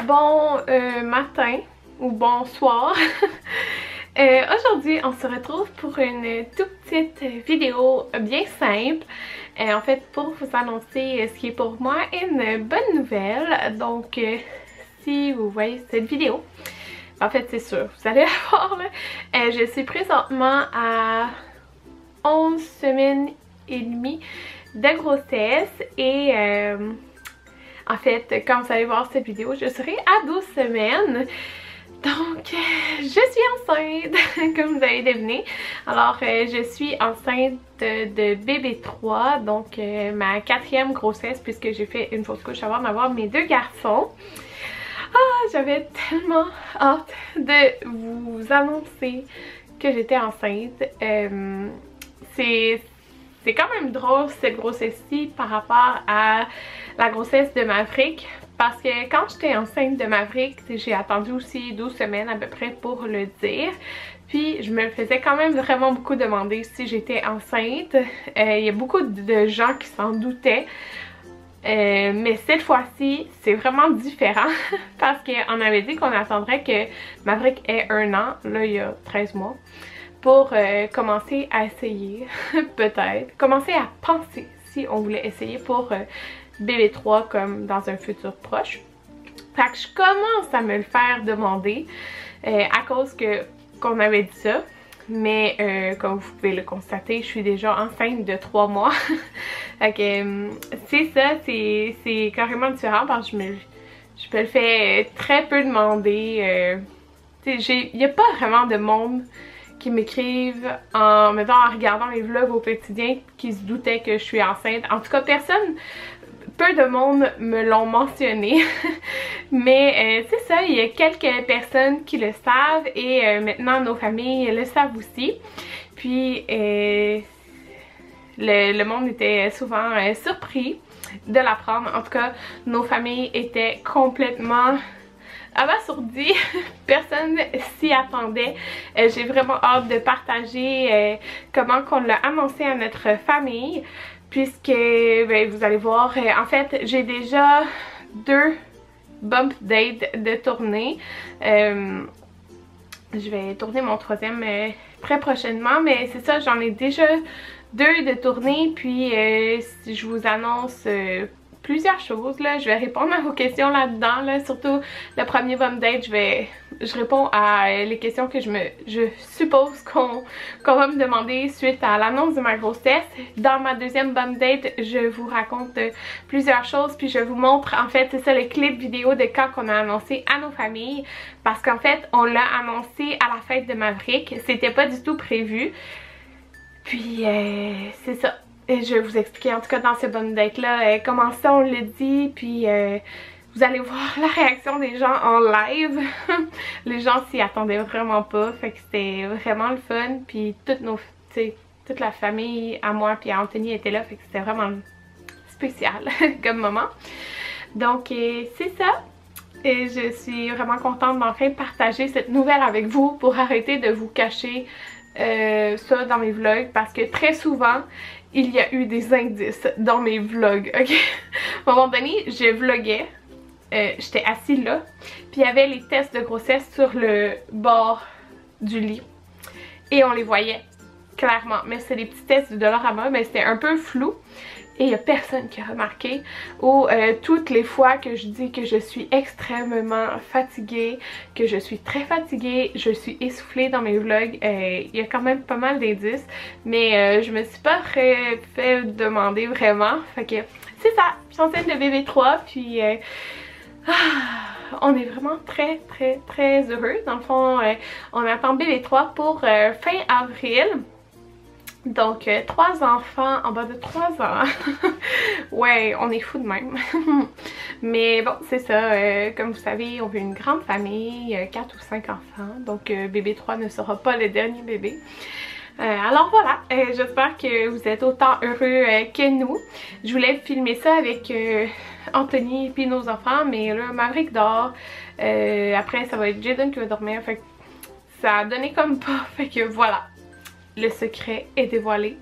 Bon matin ou bonsoir. Aujourd'hui on se retrouve pour une toute petite vidéo bien simple. En fait pour vous annoncer ce qui est pour moi une bonne nouvelle. Donc si vous voyez cette vidéo, en fait c'est sûr, vous allez la voir là. Je suis présentement à 11 semaines et demie de grossesse et en fait quand vous allez voir cette vidéo je serai à 12 semaines. Donc je suis enceinte comme vous avez deviné. Alors je suis enceinte de bébé 3, donc ma 4e grossesse puisque j'ai fait une fausse couche avant d'avoir mes 2 garçons. Ah, j'avais tellement hâte de vous annoncer que j'étais enceinte. C'est quand même drôle cette grossesse-ci par rapport à la grossesse de Maverick. Parce que quand j'étais enceinte de Maverick, j'ai attendu aussi 12 semaines à peu près pour le dire. Puis je me faisais quand même vraiment beaucoup demander si j'étais enceinte. Il y a beaucoup de gens qui s'en doutaient. Mais cette fois-ci, c'est vraiment différent. Parce qu'on avait dit qu'on attendrait que Maverick ait 1 an, là il y a 13 mois. Pour commencer à essayer, peut-être. Commencer à penser si on voulait essayer pour bébé 3 comme dans un futur proche. Fait que je commence à me le faire demander à cause qu'on avait dit ça. Mais comme vous pouvez le constater, je suis déjà enceinte de 3 mois. Fait que c'est ça, c'est carrément différent parce que je me le fais très peu demander. Il n'y a pas vraiment de monde qui m'écrivent en regardant mes vlogs au quotidien qui se doutaient que je suis enceinte. En tout cas peu de monde me l'ont mentionné. Mais c'est ça, il y a quelques personnes qui le savent et maintenant nos familles le savent aussi. Puis le monde était souvent surpris de l'apprendre. En tout cas, nos familles étaient complètement abasourdi, personne s'y attendait. J'ai vraiment hâte de partager comment qu'on l'a annoncé à notre famille puisque ben, vous allez voir, en fait j'ai déjà 2 bump dates de tournée. Je vais tourner mon 3e très prochainement, mais c'est ça, j'en ai déjà 2 de tournée. Puis si je vous annonce plusieurs choses là, je vais répondre à vos questions là-dedans là. Surtout le premier bump date, je réponds à les questions que je suppose qu'on va me demander suite à l'annonce de ma grossesse. Dans ma 2e bump date, je vous raconte plusieurs choses puis je vous montre en fait c'est ça le clip vidéo de quand on a annoncé à nos familles parce qu'en fait on l'a annoncé à la fête de Maverick, c'était pas du tout prévu. Puis c'est ça. Et je vais vous expliquer en tout cas dans ce bump date là comment ça on le dit, puis vous allez voir la réaction des gens en live. Les gens s'y attendaient vraiment pas, fait que c'était vraiment le fun. Puis toute la famille à moi puis à Anthony était là, fait que c'était vraiment spécial comme moment. Donc c'est ça. Et je suis vraiment contente d'enfin partager cette nouvelle avec vous pour arrêter de vous cacher ça dans mes vlogs parce que très souvent il y a eu des indices dans mes vlogs, ok? À un moment donné, je vloguais, j'étais assise là, puis il y avait les tests de grossesse sur le bord du lit et on les voyait clairement, mais c'est des petits tests de Dollarama, mais c'était un peu flou. Et il n'y a personne qui a remarqué. Ou toutes les fois que je dis que je suis extrêmement fatiguée, que je suis très fatiguée, je suis essoufflée dans mes vlogs, il y a quand même pas mal d'indices. Mais je me suis pas fait demander vraiment. Fait que c'est ça, je suis enceinte de bébé 3 puis on est vraiment très heureux. Dans le fond, on attend bébé 3 pour fin avril. Donc 3 enfants en bas de 3 ans. Ouais, on est fous de même. Mais bon, c'est ça, comme vous savez, on veut une grande famille, 4 ou 5 enfants. Donc bébé 3 ne sera pas le dernier bébé. Alors voilà, j'espère que vous êtes autant heureux que nous. Je voulais filmer ça avec Anthony et nos enfants, mais là Maverick dort. Après ça va être Jaden qui va dormir, fait que ça a donné comme pas, fait que voilà. le secret est dévoilé.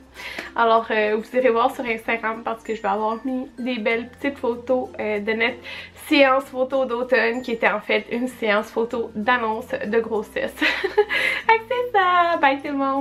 Alors vous irez voir sur Instagram parce que je vais avoir mis des belles petites photos de notre séance photo d'automne qui était en fait une séance photo d'annonce de grossesse. Fait que c'est ça, bye tout le monde!